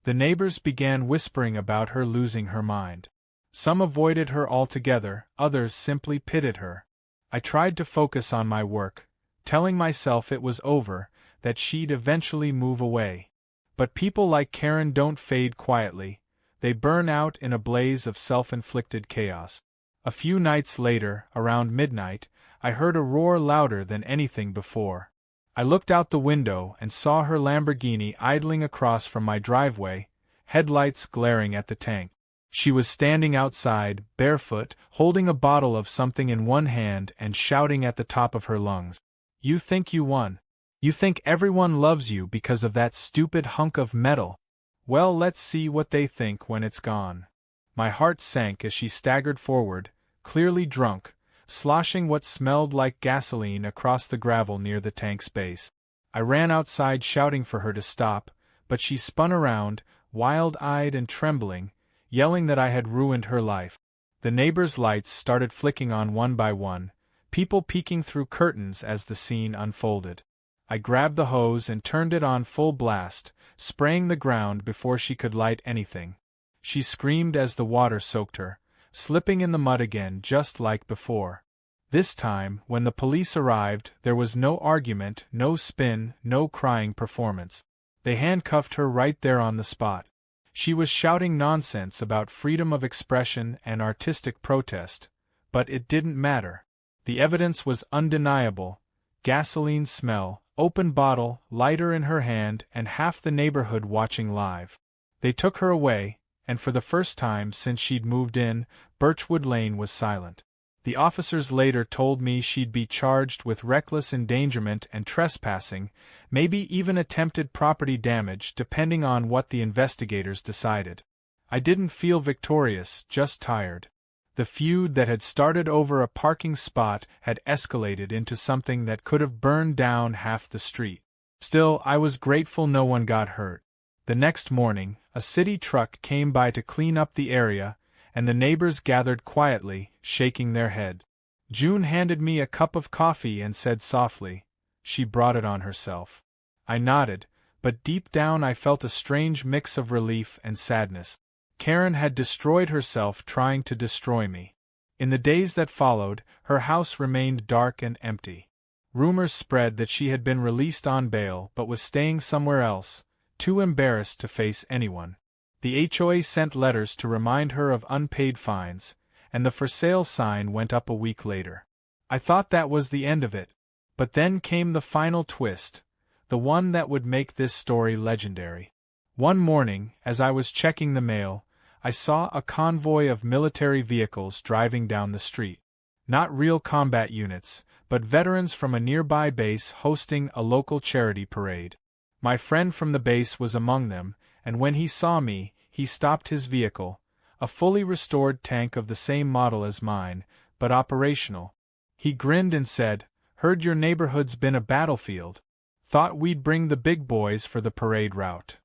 The neighbors began whispering about her losing her mind. Some avoided her altogether, others simply pitied her. I tried to focus on my work, telling myself it was over, that she'd eventually move away. But people like Karen don't fade quietly, they burn out in a blaze of self-inflicted chaos. A few nights later, around midnight, I heard a roar louder than anything before. I looked out the window and saw her Lamborghini idling across from my driveway, headlights glaring at the tank. She was standing outside, barefoot, holding a bottle of something in one hand and shouting at the top of her lungs. "You think you won. You think everyone loves you because of that stupid hunk of metal. Well, let's see what they think when it's gone." My heart sank as she staggered forward, clearly drunk, sloshing what smelled like gasoline across the gravel near the tank's base. I ran outside shouting for her to stop, but she spun around, wild-eyed and trembling, yelling that I had ruined her life. The neighbors' lights started flicking on one by one, people peeking through curtains as the scene unfolded. I grabbed the hose and turned it on full blast, spraying the ground before she could light anything. She screamed as the water soaked her, slipping in the mud again just like before. This time, when the police arrived, there was no argument, no spin, no crying performance. They handcuffed her right there on the spot. She was shouting nonsense about freedom of expression and artistic protest, but it didn't matter. The evidence was undeniable: gasoline smell, open bottle, lighter in her hand, and half the neighborhood watching live. They took her away, and for the first time since she'd moved in, Birchwood Lane was silent. The officers later told me she'd be charged with reckless endangerment and trespassing, maybe even attempted property damage depending on what the investigators decided. I didn't feel victorious, just tired. The feud that had started over a parking spot had escalated into something that could have burned down half the street. Still, I was grateful no one got hurt. The next morning, a city truck came by to clean up the area, and the neighbors gathered quietly, shaking their heads. June handed me a cup of coffee and said softly, "She brought it on herself." I nodded, but deep down I felt a strange mix of relief and sadness. Karen had destroyed herself trying to destroy me. In the days that followed, her house remained dark and empty. Rumors spread that she had been released on bail but was staying somewhere else, too embarrassed to face anyone. The HOA sent letters to remind her of unpaid fines, and the for sale sign went up a week later. I thought that was the end of it, but then came the final twist, the one that would make this story legendary. One morning, as I was checking the mail, I saw a convoy of military vehicles driving down the street. Not real combat units, but veterans from a nearby base hosting a local charity parade. My friend from the base was among them, and when he saw me, he stopped his vehicle, a fully restored tank of the same model as mine, but operational. He grinned and said, "Heard your neighborhood's been a battlefield. Thought we'd bring the big boys for the parade route."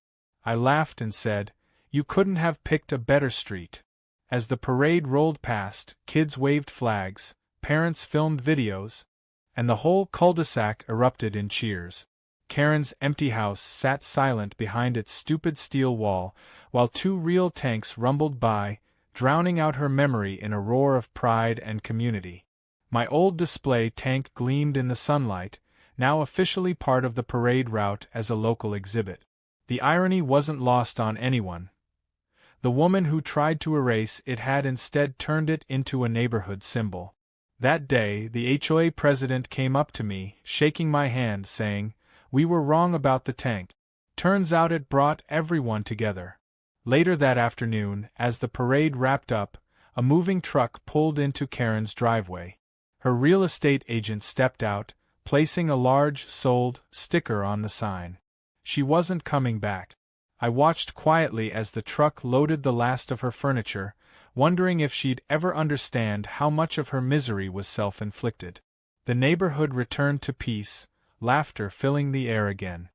I laughed and said, "You couldn't have picked a better street." As the parade rolled past, kids waved flags, parents filmed videos, and the whole cul-de-sac erupted in cheers. Karen's empty house sat silent behind its stupid steel wall, while two real tanks rumbled by, drowning out her memory in a roar of pride and community. My old display tank gleamed in the sunlight, now officially part of the parade route as a local exhibit. The irony wasn't lost on anyone. The woman who tried to erase it had instead turned it into a neighborhood symbol. That day, the HOA president came up to me, shaking my hand, saying, "We were wrong about the tank. Turns out it brought everyone together." Later that afternoon, as the parade wrapped up, a moving truck pulled into Karen's driveway. Her real estate agent stepped out, placing a large "Sold" sticker on the sign. She wasn't coming back. I watched quietly as the truck loaded the last of her furniture, wondering if she'd ever understand how much of her misery was self-inflicted. The neighborhood returned to peace, laughter filling the air again.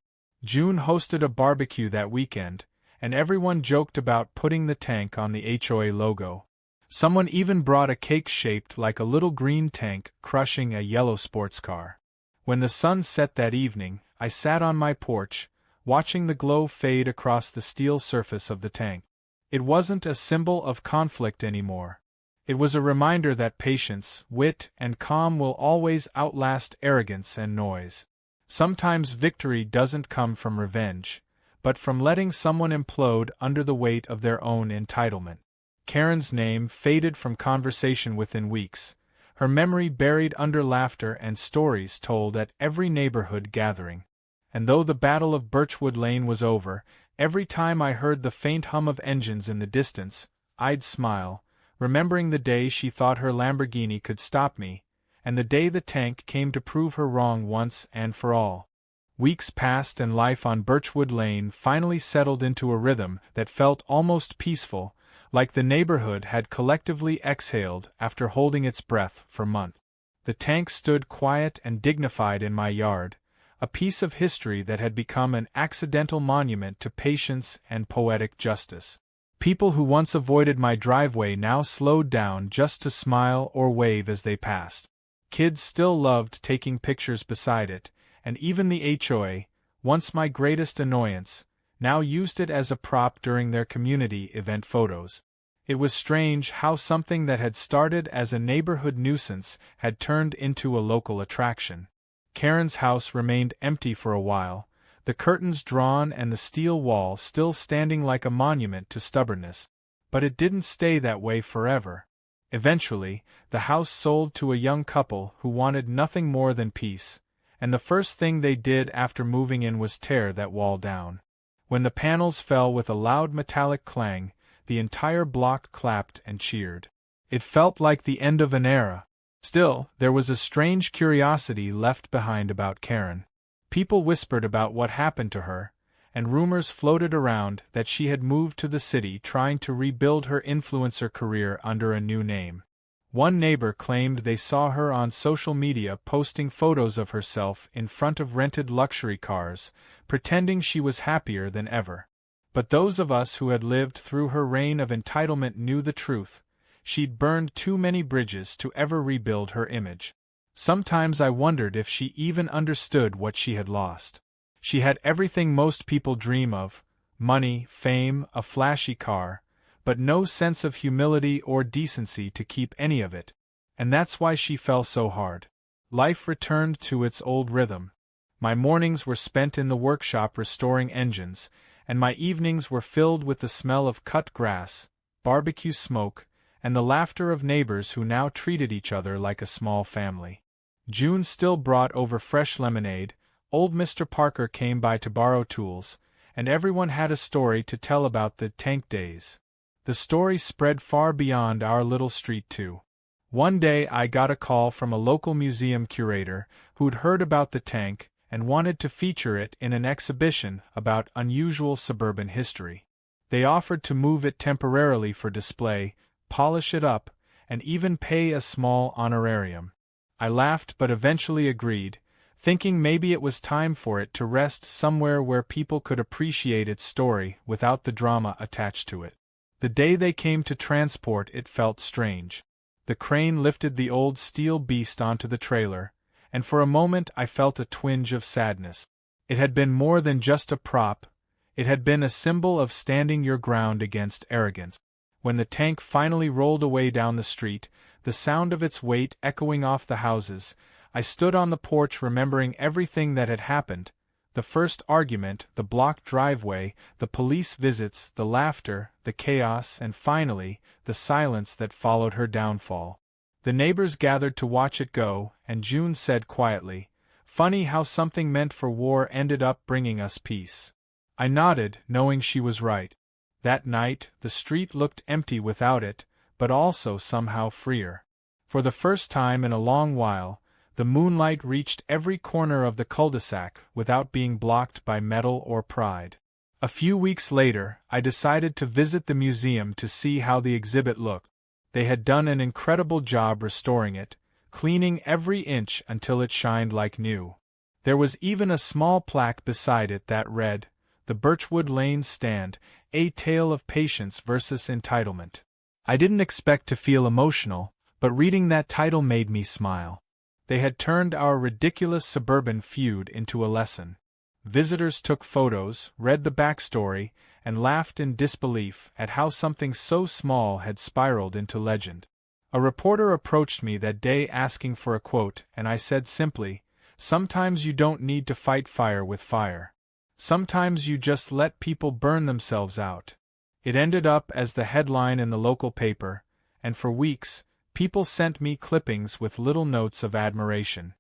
June hosted a barbecue that weekend, and everyone joked about putting the tank on the HOA logo. Someone even brought a cake shaped like a little green tank crushing a yellow sports car. When the sun set that evening, I sat on my porch, watching the glow fade across the steel surface of the tank. It wasn't a symbol of conflict anymore. It was a reminder that patience, wit, and calm will always outlast arrogance and noise. Sometimes victory doesn't come from revenge, but from letting someone implode under the weight of their own entitlement. Karen's name faded from conversation within weeks, her memory buried under laughter and stories told at every neighborhood gathering. And though the Battle of Birchwood Lane was over, every time I heard the faint hum of engines in the distance, I'd smile, remembering the day she thought her Lamborghini could stop me, and the day the tank came to prove her wrong once and for all. Weeks passed and life on Birchwood Lane finally settled into a rhythm that felt almost peaceful, like the neighborhood had collectively exhaled after holding its breath for months. The tank stood quiet and dignified in my yard, a piece of history that had become an accidental monument to patience and poetic justice. People who once avoided my driveway now slowed down just to smile or wave as they passed. Kids still loved taking pictures beside it, and even the HOA, once my greatest annoyance, now used it as a prop during their community event photos. It was strange how something that had started as a neighborhood nuisance had turned into a local attraction. Karen's house remained empty for a while, the curtains drawn and the steel wall still standing like a monument to stubbornness. But it didn't stay that way forever. Eventually, the house sold to a young couple who wanted nothing more than peace, and the first thing they did after moving in was tear that wall down. When the panels fell with a loud metallic clang, the entire block clapped and cheered. It felt like the end of an era. Still, there was a strange curiosity left behind about Karen. People whispered about what happened to her, and rumors floated around that she had moved to the city trying to rebuild her influencer career under a new name. One neighbor claimed they saw her on social media posting photos of herself in front of rented luxury cars, pretending she was happier than ever. But those of us who had lived through her reign of entitlement knew the truth. She'd burned too many bridges to ever rebuild her image. Sometimes I wondered if she even understood what she had lost. She had everything most people dream of: money, fame, a flashy car, but no sense of humility or decency to keep any of it. And that's why she fell so hard. Life returned to its old rhythm. My mornings were spent in the workshop restoring engines, and my evenings were filled with the smell of cut grass, barbecue smoke, and the laughter of neighbors who now treated each other like a small family. June still brought over fresh lemonade, old Mr. Parker came by to borrow tools, and everyone had a story to tell about the tank days. The story spread far beyond our little street too. One day I got a call from a local museum curator who'd heard about the tank and wanted to feature it in an exhibition about unusual suburban history. They offered to move it temporarily for display, polish it up, and even pay a small honorarium. I laughed but eventually agreed, thinking maybe it was time for it to rest somewhere where people could appreciate its story without the drama attached to it. The day they came to transport it felt strange. The crane lifted the old steel beast onto the trailer, and for a moment I felt a twinge of sadness. It had been more than just a prop, it had been a symbol of standing your ground against arrogance. When the tank finally rolled away down the street, the sound of its weight echoing off the houses, I stood on the porch remembering everything that had happened: the first argument, the blocked driveway, the police visits, the laughter, the chaos, and finally, the silence that followed her downfall. The neighbors gathered to watch it go, and June said quietly, "Funny how something meant for war ended up bringing us peace." I nodded, knowing she was right. That night, the street looked empty without it, but also somehow freer. For the first time in a long while, the moonlight reached every corner of the cul-de-sac without being blocked by metal or pride. A few weeks later, I decided to visit the museum to see how the exhibit looked. They had done an incredible job restoring it, cleaning every inch until it shined like new. There was even a small plaque beside it that read, "The Birchwood Lane Stand, a tale of patience versus entitlement." I didn't expect to feel emotional, but reading that title made me smile. They had turned our ridiculous suburban feud into a lesson. Visitors took photos, read the backstory, and laughed in disbelief at how something so small had spiraled into legend. A reporter approached me that day asking for a quote, and I said simply, "Sometimes you don't need to fight fire with fire. Sometimes you just let people burn themselves out." It ended up as the headline in the local paper, and for weeks, people sent me clippings with little notes of admiration.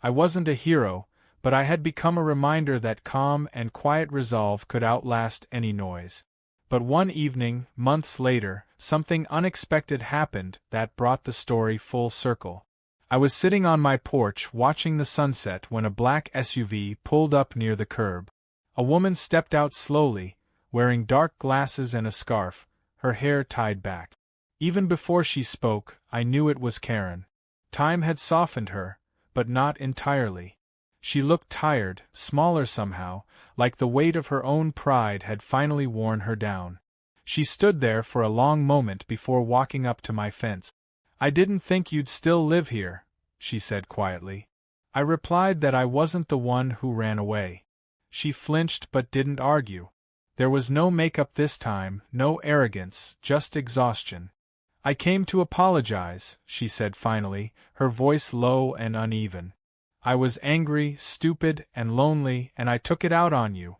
I wasn't a hero, but I had become a reminder that calm and quiet resolve could outlast any noise. But one evening, months later, something unexpected happened that brought the story full circle. I was sitting on my porch watching the sunset when a black SUV pulled up near the curb. A woman stepped out slowly, wearing dark glasses and a scarf, her hair tied back. Even before she spoke, I knew it was Karen. Time had softened her, but not entirely. She looked tired, smaller somehow, like the weight of her own pride had finally worn her down. She stood there for a long moment before walking up to my fence. "I didn't think you'd still live here," she said quietly. I replied that I wasn't the one who ran away. She flinched but didn't argue. There was no makeup this time, no arrogance, just exhaustion. "I came to apologize," she said finally, her voice low and uneven. "I was angry, stupid, and lonely, and I took it out on you.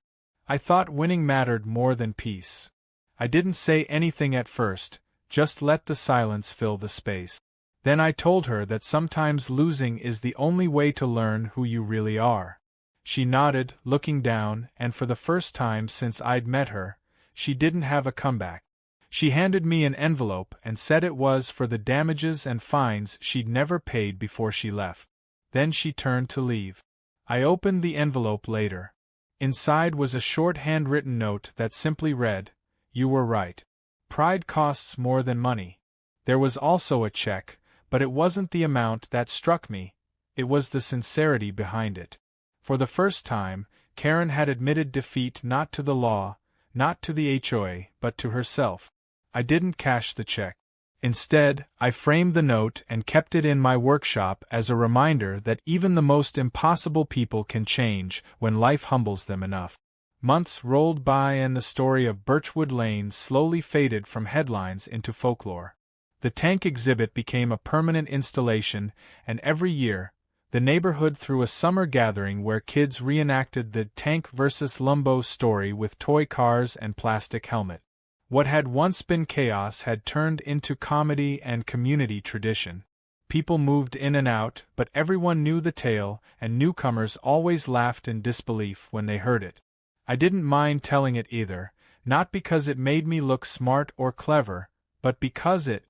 I thought winning mattered more than peace. I didn't say anything at first, just let the silence fill the space. Then I told her that sometimes losing is the only way to learn who you really are." She nodded, looking down, and for the first time since I'd met her, she didn't have a comeback. She handed me an envelope and said it was for the damages and fines she'd never paid before she left. Then she turned to leave. I opened the envelope later. Inside was a short handwritten note that simply read, "You were right. Pride costs more than money." There was also a check, but it wasn't the amount that struck me, it was the sincerity behind it. For the first time, Karen had admitted defeat not to the law, not to the HOA, but to herself. I didn't cash the check. Instead, I framed the note and kept it in my workshop as a reminder that even the most impossible people can change when life humbles them enough. Months rolled by and the story of Birchwood Lane slowly faded from headlines into folklore. The tank exhibit became a permanent installation, and every year, the neighborhood threw a summer gathering where kids reenacted the tank vs. Lambo story with toy cars and plastic helmet. What had once been chaos had turned into comedy and community tradition. People moved in and out, but everyone knew the tale, and newcomers always laughed in disbelief when they heard it. I didn't mind telling it either, not because it made me look smart or clever, but because it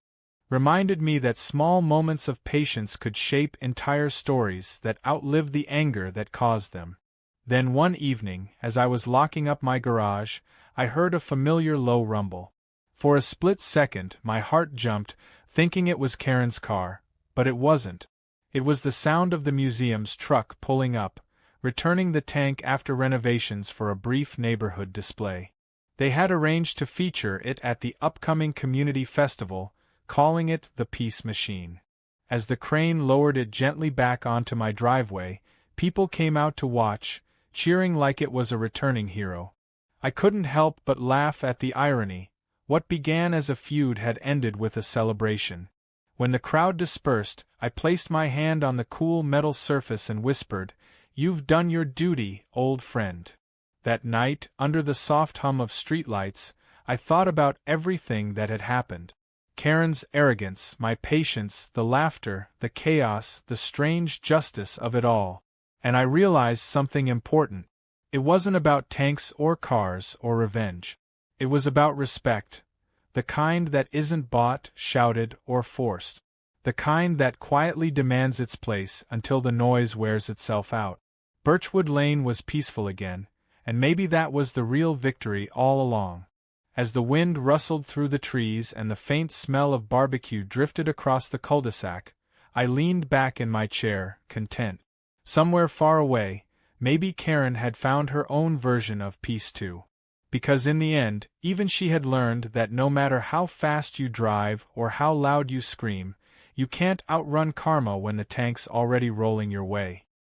reminded me that small moments of patience could shape entire stories that outlived the anger that caused them. Then one evening, as I was locking up my garage, I heard a familiar low rumble. For a split second, my heart jumped, thinking it was Karen's car, but it wasn't. It was the sound of the museum's truck pulling up, returning the tank after renovations for a brief neighborhood display. They had arranged to feature it at the upcoming community festival, calling it the Peace Machine. As the crane lowered it gently back onto my driveway, people came out to watch, cheering like it was a returning hero. I couldn't help but laugh at the irony. What began as a feud had ended with a celebration. When the crowd dispersed, I placed my hand on the cool metal surface and whispered, "You've done your duty, old friend." That night, under the soft hum of streetlights, I thought about everything that had happened. Karen's arrogance, my patience, the laughter, the chaos, the strange justice of it all. And I realized something important. It wasn't about tanks or cars or revenge. It was about respect. The kind that isn't bought, shouted, or forced. The kind that quietly demands its place until the noise wears itself out. Birchwood Lane was peaceful again, and maybe that was the real victory all along. As the wind rustled through the trees and the faint smell of barbecue drifted across the cul-de-sac, I leaned back in my chair, content. Somewhere far away, maybe Karen had found her own version of peace too. Because in the end, even she had learned that no matter how fast you drive or how loud you scream, you can't outrun karma when the tank's already rolling your way.